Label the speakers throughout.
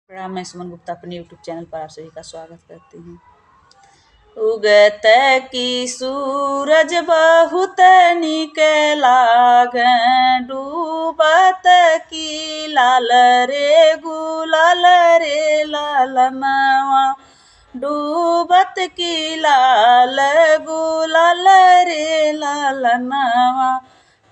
Speaker 1: प्रणाम, मैं सुमन गुप्ता अपने यूट्यूब चैनल पर आप सभी का स्वागत करती हूँ। उगत की सूरज बहुत निक लागै, डूबत की लाल रे गुलाल रे लालनवा। डूबत की लाल गुलाल रे लालनवा।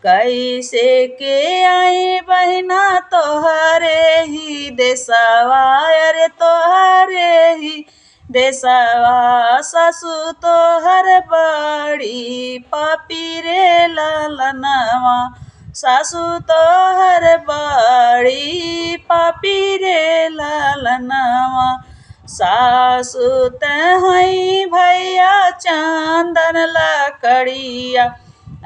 Speaker 1: कैसे के आई बहिना तोहरे ही देशवा, अरे तोहरे ही देशवा। सासु तोहर बड़ी पापी रे लालनवा। सासु तोहर बड़ी पापी रे लालनवा। सासु तहई भैया चंदन लकड़िया,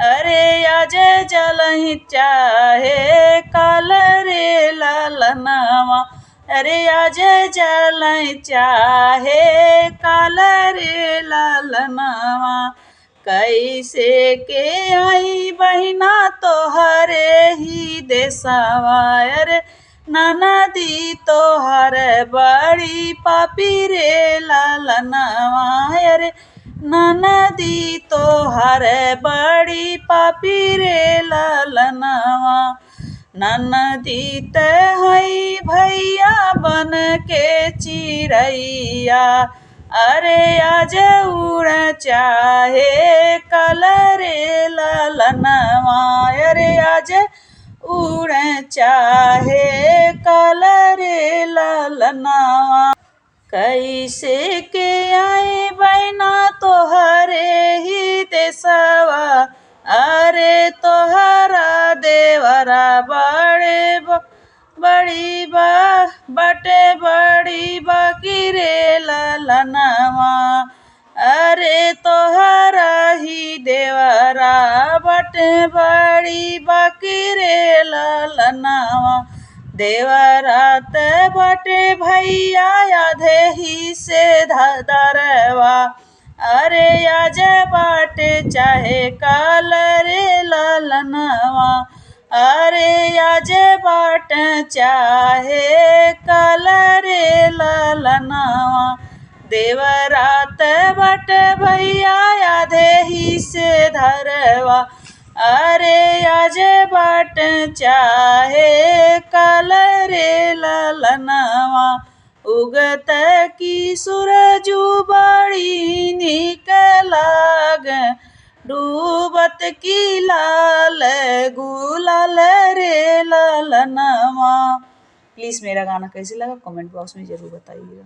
Speaker 1: अरे आज जलहि चाहे काल रे लालनवा। अरे आज जलहि चाहे काल रे लालनवा। कैसे के आई बहिना तोहरे ही देशवा, अरे ननदी तोहर बड़ी पापी रे लालनवा। अरे ननदी तोहर बड़ी पापी रे लालनवा। ननदी तहई भैया बन के चिड़ैया, अरे आज उड़ चाहे कल रे लालनवा। अरे आज उड़ चाहे कल रे लालनवा। कैसे के आई बहिना तोहरे ही देशवा, अरे तोहरा देवरा बड़ी बटे बड़ी बाकी रे लालनवा। अरे तोहरा ही देवरा बटे बड़ी बाकी रे लालनवा। देवरात बटे भैया आधे ही से धरवा, अरे आज बाटे चाहे काल रे लालनवा। अरे आज बाट चाहे काल रे लालनवा। देवरात बट भैया आधे ही से धरवा, अरे आज बाट चाहे काल रे लालनवा। उगत की सूरजू बड़ी निक लागै, डूबत की लाल गुलाल रे लालनवा। प्लीज़ मेरा गाना कैसे लगा कमेंट बॉक्स में ज़रूर बताइएगा।